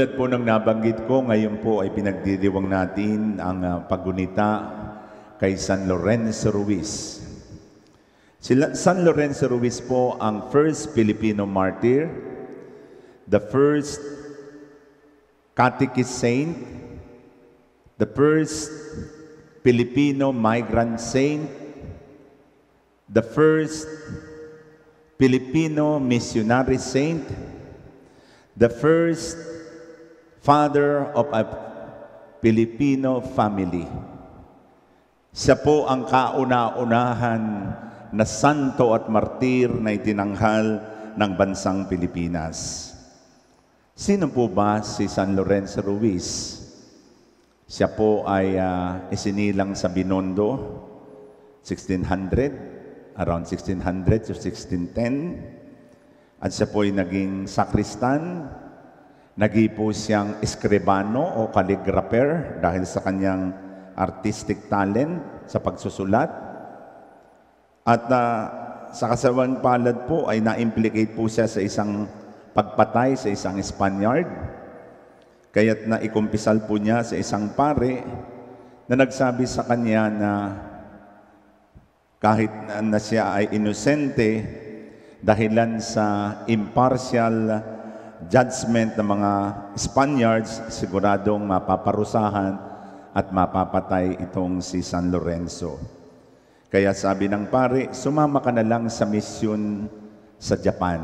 Tulad po ng nabanggit ko, ngayon po ay pinagdiriwang natin ang paggunita kay San Lorenzo Ruiz. San Lorenzo Ruiz po ang first Filipino martyr, the first catechist saint, the first Filipino migrant saint, the first Filipino missionary saint, the first father of a Filipino family. Siya po ang kauna-unahan na santo at martir na itinanghal ng bansang Pilipinas. Sino po ba si San Lorenzo Ruiz? Siya po ay isinilang sa Binondo, 1600, around 1600 to 1610. At siya po ay naging sakristan. Naging po siyang eskribano o calligrapher dahil sa kanyang artistic talent sa pagsusulat. At sa kasawang palad po ay na-implicate po siya sa isang pagpatay sa isang Spaniard. Kaya't naikumpisal po niya sa isang pare na nagsabi sa kanya na kahit na siya ay inosente dahilan sa impartial judgment ng mga Spaniards, siguradong mapaparusahan at mapapatay itong si San Lorenzo. Kaya sabi ng pare, sumama ka na lang sa misyon sa Japan.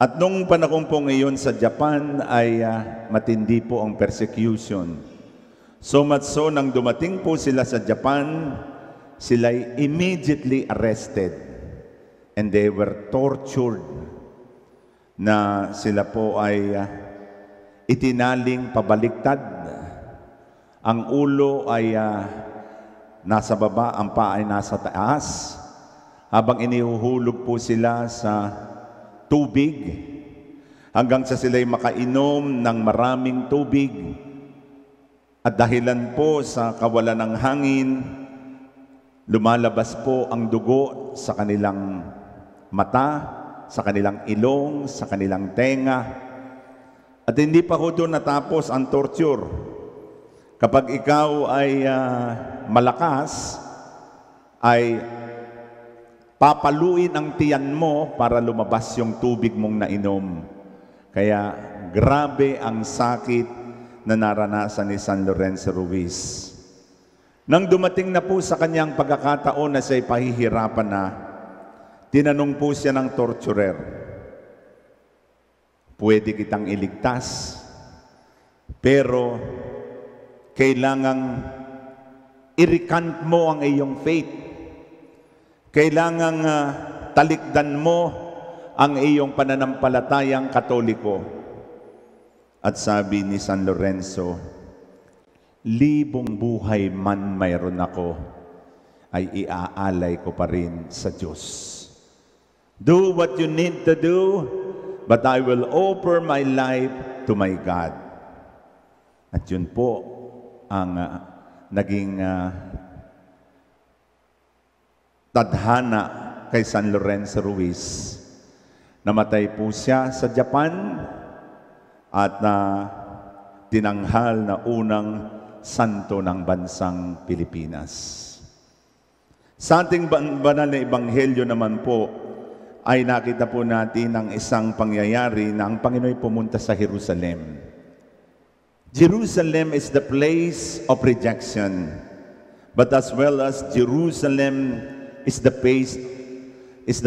At nung panahon po ngayon sa Japan ay matindi po ang persecution. So much so, nang dumating po sila sa Japan, sila'y immediately arrested and they were tortured na sila po ay itinaling pabaliktad. Ang ulo ay nasa baba, ang paa ay nasa taas. Habang inihuhulog po sila sa tubig, hanggang sa sila'y makainom ng maraming tubig. At dahilan po sa kawalan ng hangin, lumalabas po ang dugo sa kanilang mata, sa kanilang ilong, sa kanilang tenga. At hindi pa ho doon natapos ang torture. Kapag ikaw ay malakas, ay papaluin ang tiyan mo para lumabas yung tubig mong nainom. Kaya grabe ang sakit na naranasan ni San Lorenzo Ruiz. Nang dumating na po sa kanyang pagkakataon na siya'y pahihirapan na, tinanong po siya ng torturer, pwede kitang iligtas, pero kailangang i-recant mo ang iyong faith. Kailangang talikdan mo ang iyong pananampalatayang Katoliko. At sabi ni San Lorenzo, libong buhay man mayroon ako, ay iaalay ko pa rin sa Diyos. Do what you need to do, but I will offer my life to my God. At yun po ang naging tadhana kay San Lorenzo Ruiz. Namatay po siya sa Japan at tinanghal na unang santo ng bansang Pilipinas. Sa ating banal na ebanghelyo naman po, ay nakita po natin ang isang pangyayari na ang Panginoon pumunta sa Jerusalem. Jerusalem is the place of rejection, but as well as Jerusalem is the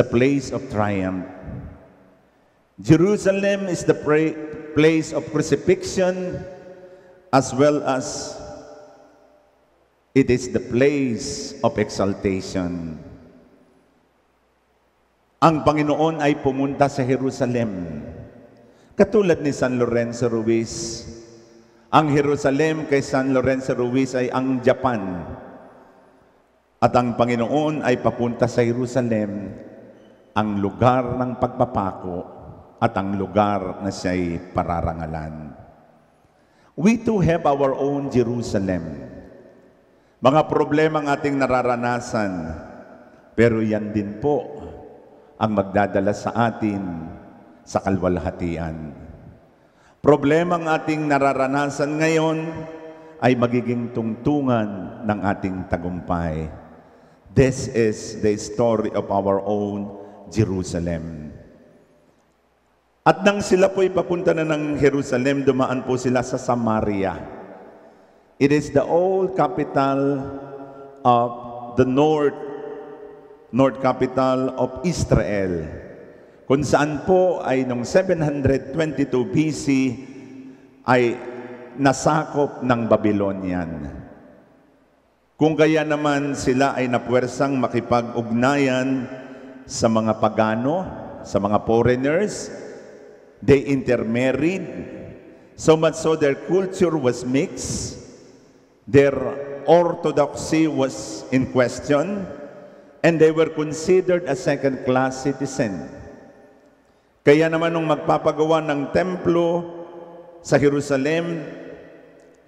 place of triumph. Jerusalem is the place of crucifixion, as well as it is the place of exaltation. Ang Panginoon ay pumunta sa Jerusalem. Katulad ni San Lorenzo Ruiz, ang Jerusalem kay San Lorenzo Ruiz ay ang Japan. At ang Panginoon ay papunta sa Jerusalem, ang lugar ng pagpapako at ang lugar na siya'y pararangalan. We too have our own Jerusalem. Mga problema ang ating nararanasan, pero yan din po ang magdadala sa atin sa kalwalhatian. Problemang ating nararanasan ngayon ay magiging tungtungan ng ating tagumpay. This is the story of our own Jerusalem. At nang sila po'y papunta na ng Jerusalem, dumaan po sila sa Samaria. It is the old capital of the north capital of Israel, kung saan po ay noong 722 BC ay nasakop ng Babylonian. Kung kaya naman sila ay napuwersang makipag-ugnayan sa mga pagano, sa mga foreigners, they intermarried, so much so their culture was mixed, their orthodoxy was in question, and they were considered a second-class citizen. Kaya naman nung magpapagawa ng templo sa Jerusalem,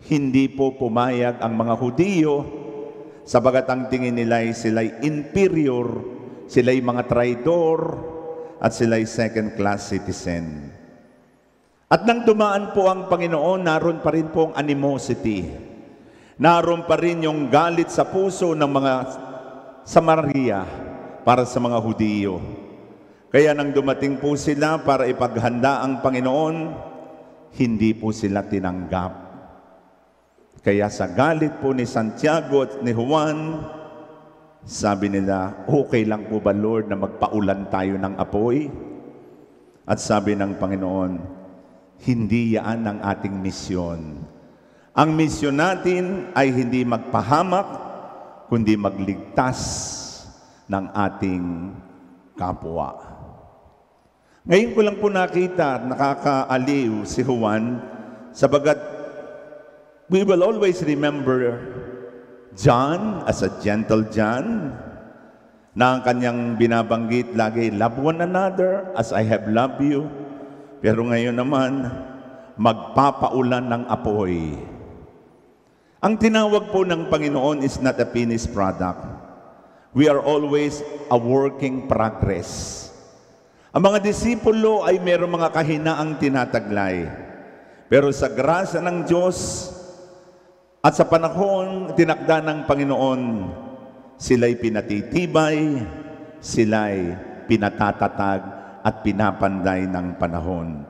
hindi po pumayag ang mga Hudiyo sabagat ang tingin nila ay sila'y inferior, sila'y mga traidor, at sila'y second-class citizen. At nang dumaan po ang Panginoon, naroon pa rin po ang animosity. Naroon pa rin yung galit sa puso ng mga Samaria para sa mga Hudiyo. Kaya nang dumating po sila para ipaghanda ang Panginoon, hindi po sila tinanggap. Kaya sa galit po ni Santiago at ni Juan, sabi nila, okay lang po ba Lord na magpaulan tayo ng apoy? At sabi ng Panginoon, hindi yan ang ating misyon. Ang misyon natin ay hindi magpahamak, kundi magligtas ng ating kapwa. Ngayon ko lang po nakita, nakakaaliw si Juan, sabagat we will always remember John as a gentle John, na ang kanyang binabanggit lagi, love one another as I have loved you. Pero ngayon naman, magpapaulan ng apoy. Ang tinawag po ng Panginoon is not a finished product. We are always a working progress. Ang mga disipulo ay mayroong mga kahinaang tinataglay. Pero sa grasya ng Diyos at sa panahon tinakda ng Panginoon, sila'y pinatitibay, sila'y pinatatatag at pinapanday ng panahon.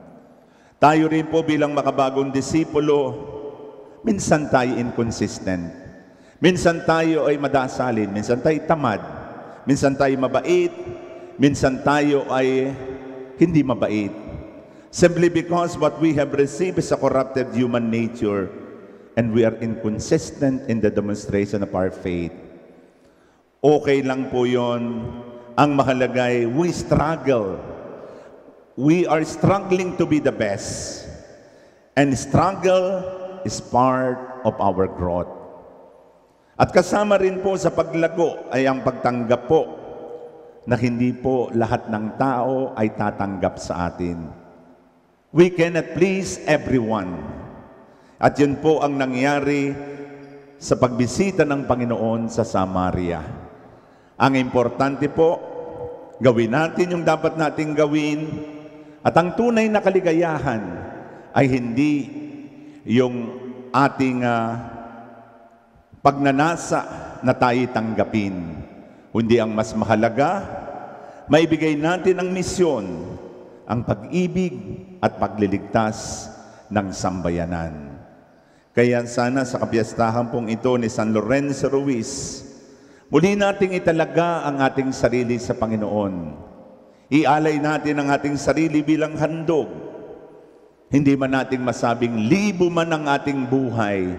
Tayo rin po bilang makabagong disipulo, minsan tayo inconsistent. Minsan tayo ay madasalin, minsan tayo tamad, minsan tayo mabait, minsan tayo ay hindi mabait. Simply because what we have received is a corrupted human nature and we are inconsistent in the demonstration of our faith. Okay lang po yon. Ang mahalagay, we struggle. We are struggling to be the best. And struggle is part of our growth. At kasama rin po sa paglago ay ang pagtanggap po na hindi po lahat ng tao ay tatanggap sa atin. We cannot please everyone. At yun po ang nangyari sa pagbisita ng Panginoon sa Samaria. Ang importante po, gawin natin yung dapat nating gawin, at ang tunay na kaligayahan ay hindi yung ating pagnanasa na tayo tanggapin. Kundi ang mas mahalaga, maibigay natin ang misyon, ang pag-ibig at pagliligtas ng sambayanan. Kaya sana sa kapiyastahan pong ito ni San Lorenzo Ruiz, muli nating italaga ang ating sarili sa Panginoon. Ialay natin ang ating sarili bilang handog. Hindi man nating masabing libo man ang ating buhay,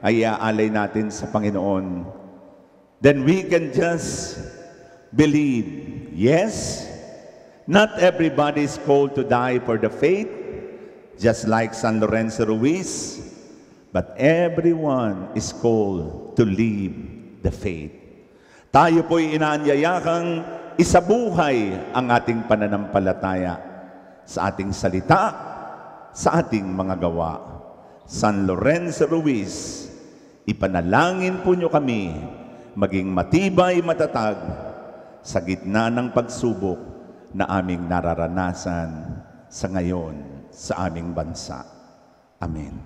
ay iaalay natin sa Panginoon. Then we can just believe, yes, not everybody is called to die for the faith, just like San Lorenzo Ruiz, but everyone is called to live the faith. Tayo po'y inaanyayakang isabuhay ang ating pananampalataya sa ating salita, sa ating mga gawa. San Lorenzo Ruiz, ipanalangin po nyo kami maging matibay matatag sa gitna ng pagsubok na aming nararanasan sa ngayon sa aming bansa. Amen.